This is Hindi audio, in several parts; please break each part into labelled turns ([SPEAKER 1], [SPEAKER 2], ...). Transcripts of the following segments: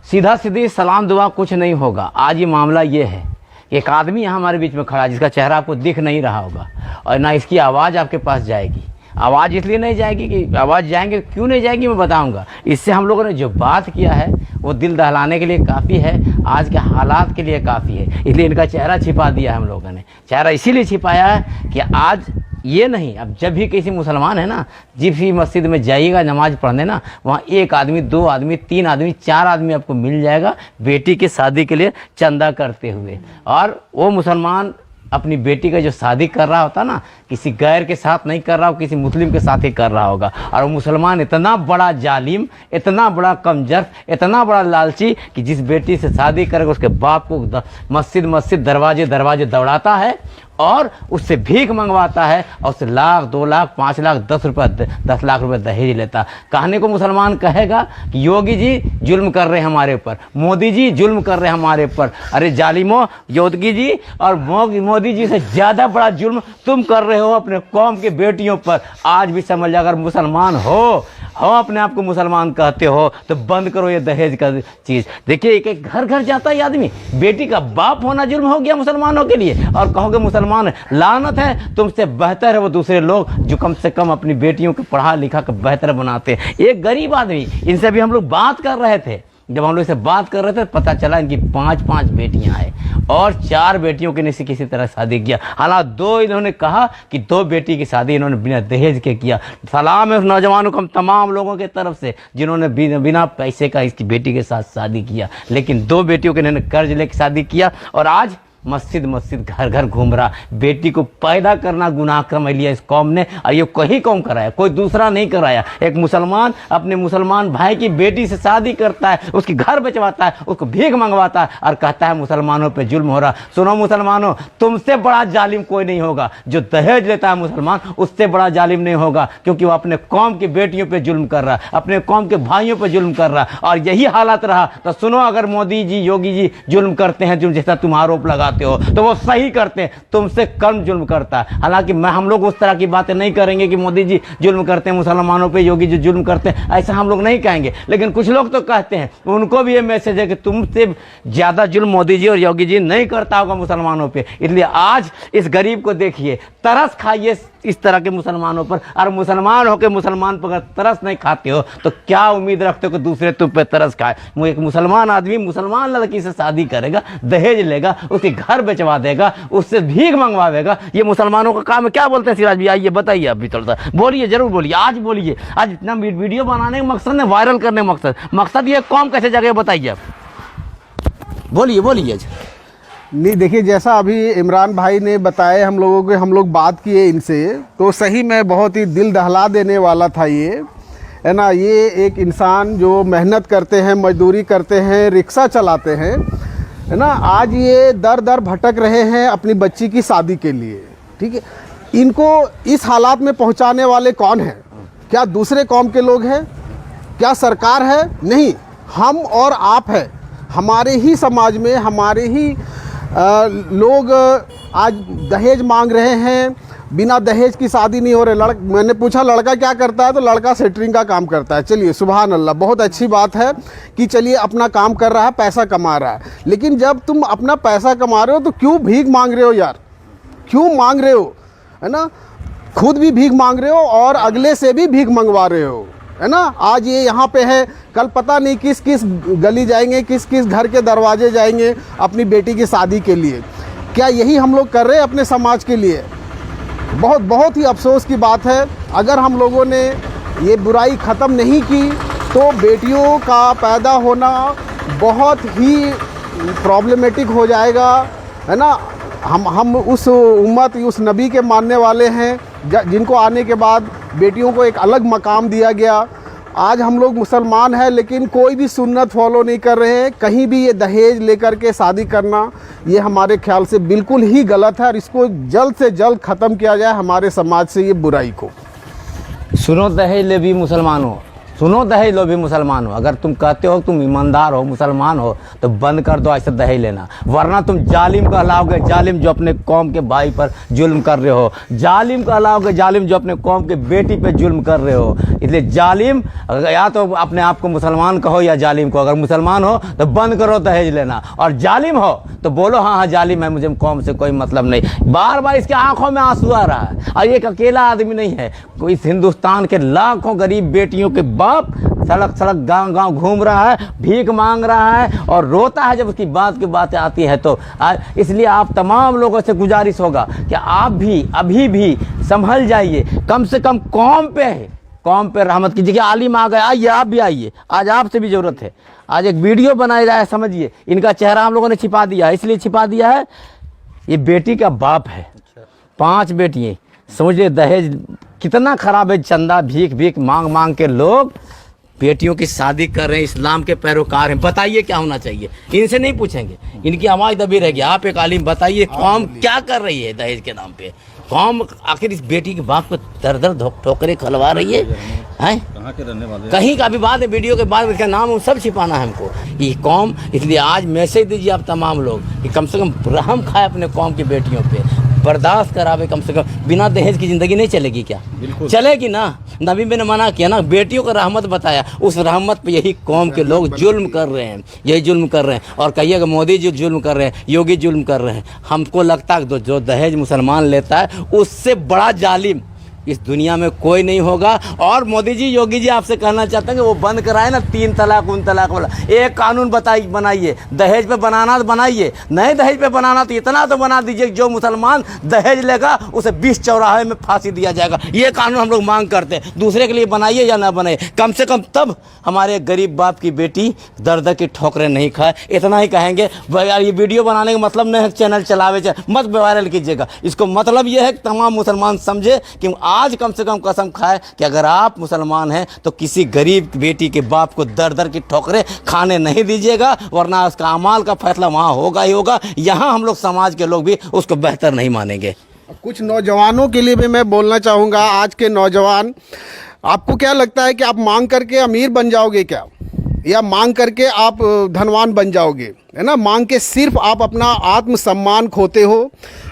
[SPEAKER 1] सीधा सीधी सलाम दुआ कुछ नहीं होगा। आज ये मामला ये है, एक आदमी यहाँ हमारे बीच में खड़ा है जिसका चेहरा आपको दिख नहीं रहा होगा और ना इसकी आवाज़ आपके पास जाएगी। आवाज़ इसलिए नहीं जाएगी कि आवाज़ जाएंगे, क्यों नहीं जाएगी मैं बताऊंगा। इससे हम लोगों ने जो बात किया है वो दिल दहलाने के लिए काफ़ी है, आज के हालात के लिए काफ़ी है, इसलिए इनका चेहरा छिपा दिया है हम लोगों ने। चेहरा इसीलिए छिपाया है कि आज ये नहीं, अब जब भी किसी मुसलमान है ना, जिस भी मस्जिद में जाइएगा नमाज पढ़ने ना, वहाँ एक आदमी, दो आदमी, तीन आदमी, चार आदमी आपको मिल जाएगा बेटी की शादी के लिए चंदा करते हुए। और वो मुसलमान अपनी बेटी का जो शादी कर रहा होता ना, किसी गैर के साथ नहीं कर रहा हो, किसी मुस्लिम के साथ ही कर रहा होगा। और वो मुसलमान इतना बड़ा जालिम, इतना बड़ा कमजोर, इतना बड़ा लालची कि जिस बेटी से शादी करेगा उसके बाप को मस्जिद मस्जिद, दरवाजे दरवाजे दौड़ाता है और उससे भीख मंगवाता है और उससे लाख, 2 लाख, 5 लाख, 10 लाख रुपए दहेज लेता। कहने को मुसलमान कहेगा कि योगी जी जुल्म कर रहे हैं हमारे ऊपर, मोदी जी जुल्म कर रहे हैं हमारे ऊपर। अरे जालिमो, योगी जी और मोदी जी से ज़्यादा बड़ा जुल्म तुम कर रहे हो अपने कौम के बेटियों पर। आज भी समझ, अगर मुसलमान हो अपने आप को मुसलमान कहते हो तो बंद करो ये दहेज का चीज़। देखिए एक घर घर जाता है आदमी, बेटी का बाप होना जुल्म हो गया मुसलमानों के लिए, और कहोगे मुसलमान लानत है। तुमसे बेहतर है वो दूसरे लोग जो कम से कम अपनी बेटियों को पढ़ा लिखा कर बेहतर बनाते हैं। एक गरीब आदमी, इनसे भी हम लोग बात कर रहे थे, जब हम लोग इसे बात कर रहे थे पता चला इनकी 5 बेटियां हैं और 4 बेटियों के ने किसी तरह शादी किया। हालांकि 2 इन्होंने कहा कि 2 बेटी की शादी इन्होंने बिना दहेज के किया। सलाम है उस नौजवानों को, हम तमाम लोगों के तरफ से जिन्होंने बिना पैसे का इसकी बेटी के साथ शादी किया, लेकिन 2 बेटियों के इन्होंने कर्ज लेकर शादी किया और आज मस्जिद मस्जिद, घर घर घूम रहा। बेटी को पैदा करना गुनाह समझ लिया इस कौम ने, और ये कोई कौम कराया, कोई दूसरा नहीं कराया। एक मुसलमान अपने मुसलमान भाई की बेटी से शादी करता है, उसकी घर बचवाता है, उसको भीख मंगवाता है और कहता है मुसलमानों पे जुल्म हो रहा। सुनो मुसलमानों, तुमसे बड़ा जालिम कोई नहीं होगा। जो दहेज लेता है मुसलमान, उससे बड़ा जालिम नहीं होगा, क्योंकि वो अपने कौम की बेटियों पर जुल्म कर रहा, अपने कौम के भाइयों पर जुल्म कर रहा। और यही हालत रहा तो सुनो, अगर मोदी जी, योगी जी जुल्म करते हैं, जुल्म जैसा तुम आरोप लगाते हो, तो वो सही करते हैं, तुमसे कम जुल्म करता है। हालांकि हम लोग उस तरह की बातें नहीं करेंगे कि मोदी जी जुल्म करते हैं मुसलमानों पे, योगी जी जुल्म करते हैं, ऐसा हम लोग नहीं कहेंगे। लेकिन कुछ लोग तो कहते हैं, उनको भी ये मैसेज है कि तुमसे ज्यादा जुल्म मोदी जी और योगी जी नहीं करता होगा मुसलमानों पे। इसलिए आज इस गरीब को देखिए, तरस खाइए इस तरह के मुसलमानों पर। और मुसलमान होकर मुसलमान पर अगर तरस नहीं खाते हो तो क्या उम्मीद रखते हो कि दूसरे तुम पे तरस खाए। एक मुसलमान आदमी मुसलमान लड़की से शादी करेगा, दहेज लेगा, उसके घर बेचवा देगा, उससे भीख मंगवाएगा, ये मुसलमानों का काम है। क्या बोलते हैं सिराज भी, आइए बताइए, आप भी थोड़ा सा बोलिए, जरूर बोलिए, आज बोलिए। आज इतना वीडियो बनाने का मकसद है, वायरल करने का मकसद ये कौम कैसे जगह बताइए आप, बोलिए बोलिए।
[SPEAKER 2] नहीं, देखिए जैसा अभी इमरान भाई ने बताया हम लोगों के, हम लोग बात किए इनसे, तो सही में बहुत ही दिल दहला देने वाला था ये, है ना। ये एक इंसान जो मेहनत करते हैं, मजदूरी करते हैं, रिक्शा चलाते हैं, है ना, आज ये दर दर भटक रहे हैं अपनी बच्ची की शादी के लिए। ठीक है, इनको इस हालात में पहुंचाने वाले कौन हैं? क्या दूसरे कौम के लोग हैं? क्या सरकार है? नहीं, हम और आप हैं। हमारे ही समाज में हमारे ही लोग आज दहेज मांग रहे हैं, बिना दहेज की शादी नहीं हो रही। मैंने पूछा लड़का क्या करता है, तो लड़का सेटरिंग का काम करता है। चलिए सुभान अल्लाह, बहुत अच्छी बात है कि चलिए अपना काम कर रहा है, पैसा कमा रहा है। लेकिन जब तुम अपना पैसा कमा रहे हो तो क्यों भीख मांग रहे हो यार? क्यों मांग रहे हो, है ना? खुद भी भीख मांग रहे हो और अगले से भी भीख मंगवा रहे हो, है ना। आज ये यहाँ पे है, कल पता नहीं किस किस गली जाएंगे, किस किस घर के दरवाजे जाएंगे अपनी बेटी की शादी के लिए। क्या यही हम लोग कर रहे हैं अपने समाज के लिए? बहुत ही अफसोस की बात है। अगर हम लोगों ने ये बुराई ख़त्म नहीं की तो बेटियों का पैदा होना बहुत ही प्रॉब्लमेटिक हो जाएगा, है ना। हम उस उम्मत, उस नबी के मानने वाले हैं जिनको आने के बाद बेटियों को एक अलग मकाम दिया गया। आज हम लोग मुसलमान हैं लेकिन कोई भी सुन्नत फॉलो नहीं कर रहे हैं। कहीं भी ये दहेज लेकर के शादी करना, ये हमारे ख्याल से बिल्कुल ही गलत है और इसको जल्द से जल्द ख़त्म किया जाए हमारे समाज से, ये बुराई को।
[SPEAKER 1] सुनो दहेज ले भी मुसलमानों, सुनो दहेज लो भी मुसलमान हो, अगर तुम कहते हो तुम ईमानदार हो, मुसलमान हो, तो बंद कर दो ऐसे दहेज लेना, वरना तुम जालिम कहलाओगे, जालिम जो अपने कौम के भाई पर जुल्म कर रहे हो, जालिम कहलाओगे, जालिम जो अपने कौम के बेटी पे जुल्म कर रहे हो। इसलिए जालिम, या तो अपने आप को मुसलमान कहो या जालिम को, अगर मुसलमान हो तो बंद करो दहेज लेना, और जालिम हो तो बोलो हाँ हाँ जालिम है, मुझे कौम से कोई मतलब नहीं। बार बार इसके आंखों में आंसू आ रहा है, और एक अकेला आदमी नहीं है, इस हिंदुस्तान के लाखों गरीब बेटियों के बाप सड़क सड़क गांव गांव घूम रहा है, भीख मांग रहा है और रोता है जब उसकी बात की बातें आती है। तो इसलिए आप तमाम लोगों से गुजारिश होगा कि आप भी अभी भी संभल जाइए, कम से कम कौम पे रहमत कीजिए कि आलिम आ गए, आइए आप भी आइए, आज आपसे भी ज़रूरत है। आज एक वीडियो बनाया जाए, समझिए, इनका चेहरा हम लोगों ने छिपा दिया है, इसलिए छिपा दिया है, ये बेटी का बाप है, 5 बेटियाँ, समझिए दहेज कितना खराब है, चंदा भीख भीख मांग मांग के लोग बेटियों की शादी कर रहे हैं, इस्लाम के पैरोकार हैं। बताइए क्या होना चाहिए, इनसे नहीं पूछेंगे, इनकी आवाज़ दबी रहेगी। आप एक आलिम बताइए, कौम क्या कर रही है दहेज के नाम पे? कौम आखिर इस बेटी के बाप को दर दर ठोकरे खलवा रही है, हैं?
[SPEAKER 3] कहाँ के रहने वाले?
[SPEAKER 1] कहीं का भी बात है, वीडियो के बाद इसका नाम सब छिपाना है हमको, ये कौम। इसलिए आज मैसेज दीजिए आप तमाम लोग कि कम से कम रहम खाए अपने कौम की बेटियों पे, बर्दाश्त करावे कम से कम। बिना दहेज की ज़िंदगी नहीं चलेगी क्या? चलेगी ना। नबी ने मना किया ना, बेटियों को रहमत बताया, उस रहमत पे यही कौम के लोग जुल्म कर रहे हैं, यही जुल्म कर रहे हैं। और कहिएगा मोदी जी जुल्म कर रहे हैं, योगी जुल्म कर रहे हैं, हमको लगता है जो दहेज मुसलमान लेता है उससे बड़ा जालिम इस दुनिया में कोई नहीं होगा। और मोदी जी, योगी जी आपसे कहना चाहते हैं कि वो बंद कराए ना 3 तलाक 1 तलाक वाला, एक कानून बनाइए, दहेज पे बनाना तो बनाइए, नहीं दहेज पे बनाना तो इतना तो बना दीजिए जो मुसलमान दहेज लेगा उसे 20 चौराहे में फांसी दिया जाएगा। ये कानून हम लोग मांग करते हैं, दूसरे के लिए बनाइए या ना बनाइए, कम से कम तब हमारे गरीब बाप की बेटी दर दर की ठोकरें नहीं खाए। इतना ही कहेंगे। यार ये वीडियो बनाने का मतलब नहीं है चैनल चलावे, मत वायरल कीजिएगा, इसको मतलब ये है कि तमाम मुसलमान समझे कि आज कम से कम कसम खाए कि अगर आप मुसलमान हैं तो किसी गरीब बेटी के बाप को दर दर की ठोकरें खाने नहीं दीजिएगा, वरना उसका अमाल का फैसला वहाँ होगा ही होगा। यहाँ हम लोग समाज के लोग भी उसको बेहतर नहीं मानेंगे।
[SPEAKER 2] कुछ नौजवानों के लिए भी मैं बोलना चाहूँगा, आज के नौजवान, आपको क्या लगता है कि आप मांग करके अमीर बन जाओगे क्या, या मांग करके आप धनवान बन जाओगे? है ना, मांग के सिर्फ आप अपना आत्मसम्मान खोते हो,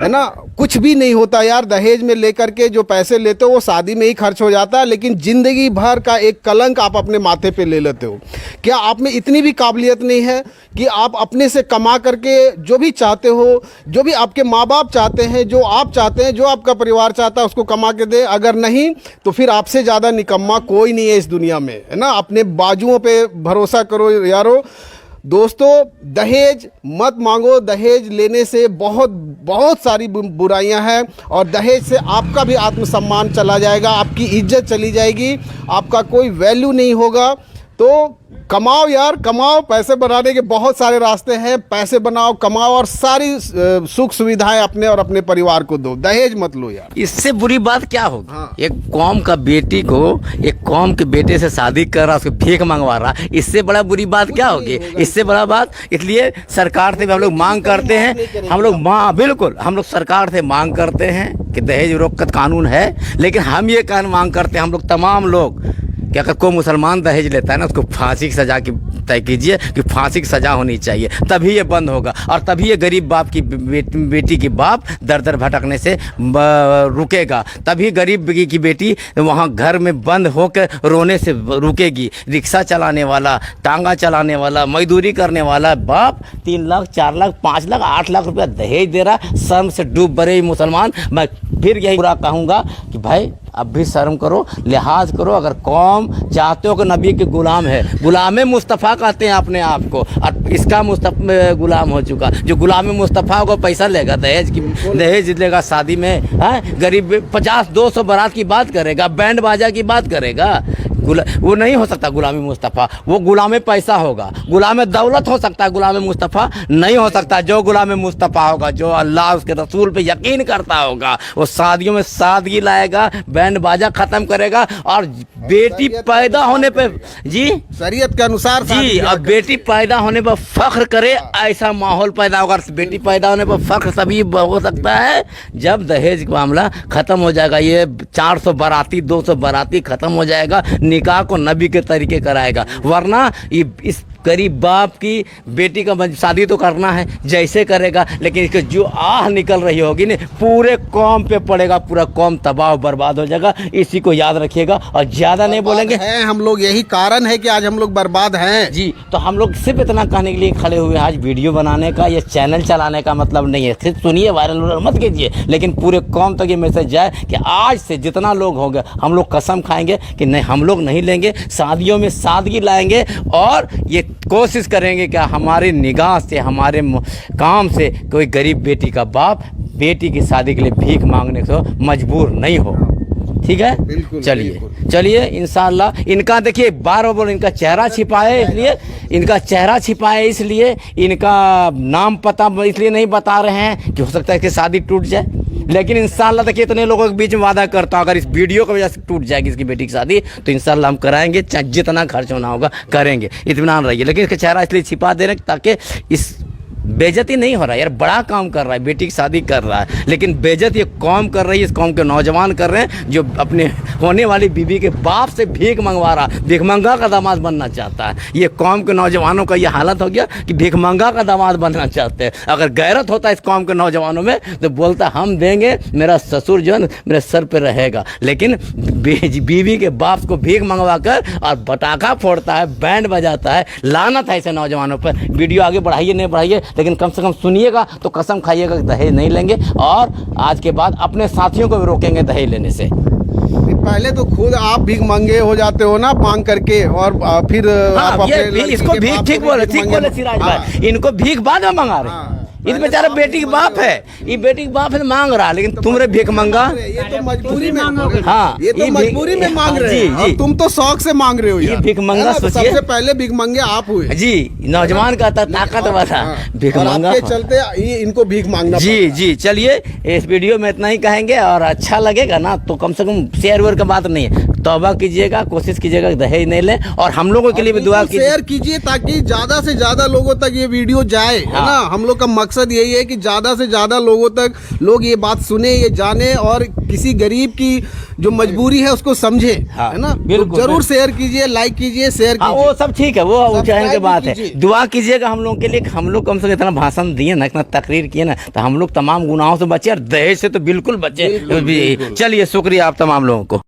[SPEAKER 2] है ना। कुछ भी नहीं होता यार, दहेज में लेकर के जो पैसे लेते हो वो शादी में ही खर्च हो जाता है, लेकिन ज़िंदगी भर का एक कलंक आप अपने माथे पे ले लेते हो। क्या आप में इतनी भी काबिलियत नहीं है कि आप अपने से कमा करके जो भी चाहते हो, जो भी आपके माँ बाप चाहते हैं, जो आप चाहते हैं, जो आपका परिवार चाहता है उसको कमा के दे? अगर नहीं तो फिर आपसे ज़्यादा निकम्मा कोई नहीं है इस दुनिया में, है ना। अपने बाजुओं पे भरोसा करो यारो। दोस्तों, दहेज मत मांगो, दहेज लेने से बहुत सारी बुराइयां हैं, और दहेज से आपका भी आत्मसम्मान चला जाएगा, आपकी इज्जत चली जाएगी, आपका कोई वैल्यू नहीं होगा। तो कमाओ यार, कमाओ, पैसे बनाने के बहुत सारे रास्ते हैं, पैसे बनाओ, कमाओ, और सारी सुख सुविधाएं अपने और अपने परिवार को दो, दहेज मत लो यार।
[SPEAKER 1] इससे बुरी बात क्या होगी?
[SPEAKER 2] हाँ।
[SPEAKER 1] एक कौम का बेटी को एक कौम के बेटे से शादी कर रहा, उसको भीख मंगवा रहा, इससे बड़ा बुरी बात क्या होगी? इससे बड़ा बात। इसलिए सरकार से भी हम लोग मांग करते हैं, हम लोग बिल्कुल हम लोग सरकार से मांग करते हैं कि दहेज रोकत कानून है, लेकिन हम ये कानून मांग करते हैं, हम लोग तमाम लोग, कि अगर कोई मुसलमान दहेज लेता है ना, उसको फांसी की सज़ा की तय कीजिए कि फांसी की सज़ा होनी चाहिए, तभी ये बंद होगा, और तभी ये गरीब बाप की बेटी की बाप दर दर भटकने से रुकेगा, तभी गरीब की बेटी वहाँ घर में बंद होकर रोने से रुकेगी। रिक्शा चलाने वाला, टांगा चलाने वाला, मजदूरी करने वाला बाप 3 लाख 4 लाख 5 लाख 8 लाख रुपया दहेज दे रहा, शर्म से डूब बरे मुसलमान। मैं फिर यही पूरा कहूँगा कि भाई अब भी शर्म करो, लिहाज करो। अगर कौम चाहते हो कि नबी के गुलाम है, गुलाम मुस्तफ़ा कहते हैं अपने आप को, और इसका मुस्तफ़ा गुलाम हो चुका, जो गुलाम मुस्तफ़ा को पैसा लेगा, दहेज लेगा, शादी में है गरीब 50-200 बारात की बात करेगा, बैंड बाजा की बात करेगा, वो नहीं हो सकता गुलामी मुस्तफ़ा। वो गुलाम पैसा होगा, गुलाम दौलत हो सकता है, गुलाम मुस्तफ़ा नहीं हो सकता। जो गुलाम मुस्तफ़ा होगा, जो अल्लाह उसके रसूल पे यकीन करता होगा, वो शादियों में सादगी लाएगा, बैंड बाजा ख़त्म करेगा, और बेटी पैदा होने पे जी
[SPEAKER 2] शरीयत के अनुसार
[SPEAKER 1] जी, और बेटी पैदा होने पर फ़ख्र करे, ऐसा माहौल पैदा होगा। बेटी पैदा होने पर फ़ख्र तभी हो सकता है जब दहेज का मामला ख़त्म हो जाएगा। ये 400 बाराती 200 बाराती ख़त्म हो जाएगा, निकाह को नबी के तरीके कराएगा, वरना ये इस गरीब बाप की बेटी का शादी तो करना है जैसे करेगा, लेकिन इसके जो आह निकल रही होगी ना पूरे कौम पे पड़ेगा, पूरा कौम तबाह बर्बाद हो जाएगा। इसी को याद रखिएगा और ज़्यादा नहीं बोलेंगे।
[SPEAKER 2] हैं हम लोग, यही कारण है कि आज हम लोग बर्बाद हैं
[SPEAKER 1] जी। तो हम लोग सिर्फ इतना कहने के लिए खड़े हुए हैं, आज वीडियो बनाने का या चैनल चलाने का मतलब नहीं है, सिर्फ सुनिए, वायरल मत कीजिए, लेकिन पूरे कौम तक ये मैसेज जाए कि आज से जितना लोग होंगे हम लोग कसम खाएंगे कि नहीं, हम लोग नहीं लेंगे, शादियों में सादगी लाएंगे और ये कोशिश करेंगे कि हमारी निगाह से, हमारे काम से कोई गरीब बेटी का बाप बेटी की शादी के लिए भीख मांगने को मजबूर नहीं हो। ठीक है, चलिए इंशाअल्लाह। इनका देखिए बार बार इनका चेहरा छिपाए, इसलिए इनका चेहरा छिपाए, इसलिए इनका नाम पता इसलिए नहीं बता रहे हैं कि हो सकता है कि शादी टूट जाए, लेकिन इंशाअल्लाह देखिए इतने लोगों के बीच में वादा करता हूँ, अगर इस वीडियो की वजह से टूट जाएगी इसकी बेटी की शादी तो इंशाअल्लाह हम कराएंगे, चाहे जितना खर्च होना होगा करेंगे, इत्मीनान रहिए। लेकिन इसका चेहरा इसलिए छिपा दे रहे हैं ताकि इस बेइज्जती नहीं हो रहा है, यार बड़ा काम कर रहा है, बेटी की शादी कर रहा है, लेकिन बेइज्जत ये कौम कर रही है, इस कौम के नौजवान कर रहे हैं जो अपने होने वाली बीवी के बाप से भीख मंगवा रहा, भीखमंगा का दामाद बनना चाहता है। ये कौम के नौजवानों का ये हालत हो गया कि भीखमंगा का दामाद बनना चाहते हैं। अगर गैरत होता इस कौम के नौजवानों में तो बोलता हम देंगे, मेरा ससुर जो है मेरे सर पर रहेगा, लेकिन बीवी के बाप को भीख मंगवा कर और पटाखा फोड़ता है, बैंड बजाता है। लानत है ऐसे नौजवानों पर। वीडियो आगे बढ़ाइए नहीं बढ़ाइए, लेकिन कम से कम सुनिएगा तो कसम खाइएगा कि दहेज नहीं लेंगे, और आज के बाद अपने साथियों को भी रोकेंगे दहेज लेने से।
[SPEAKER 2] पहले तो खुद आप भीख मांगे हो जाते हो ना मांग करके, और फिर आप अपने
[SPEAKER 1] इसको भीख ठीक बोले सिराज भाई, इनको भीख बाद में मंगा रहे। इस बेचारा बेटी की बाप है, ये बेटी की बाप है मांग रहा, लेकिन तुमरे भीख मंगा,
[SPEAKER 2] ये तो मजबूरी में,
[SPEAKER 1] हाँ
[SPEAKER 2] ये तो मजबूरी में मांग रहे हैं, और तुम तो शौक से मांग रहे हो।
[SPEAKER 1] ये भीख मंगा सोचिए,
[SPEAKER 2] सबसे पहले भीख मंगे आप हुए
[SPEAKER 1] जी, नौजवान का ताकत वाला भीख मंगा,
[SPEAKER 2] चलते ये इनको भीख मांगना।
[SPEAKER 1] जी चलिए, इस वीडियो में इतना ही कहेंगे, और अच्छा लगेगा ना तो कम से कम शेयर वेयर का बात नहीं है, तौबा कीजिएगा, कोशिश कीजिएगा दहेज नहीं लें, और हम लोगों के लिए भी दुआ कीजिए,
[SPEAKER 2] शेयर कीजिए ताकि ज्यादा से ज्यादा लोगों तक ये वीडियो जाए, है ना। हम लोग का मकसद यही है कि ज्यादा से ज्यादा लोगों तक लोग ये बात सुने, ये जाने, और किसी गरीब की जो मजबूरी है उसको समझे, है ना।
[SPEAKER 1] बिल्कुल,
[SPEAKER 2] जरूर शेयर कीजिए, लाइक कीजिए, शेयर कीजिए,
[SPEAKER 1] वो सब ठीक है, वो चाहने की बात है। दुआ कीजिएगा हम लोग के लिए, हम लोग कम से कम इतना भाषण दिए ना, इतना तकरीर किए ना, तो हम लोग तमाम गुनाहों से बचे और दहेज से तो बिल्कुल बचे। चलिए शुक्रिया आप तमाम लोगों को।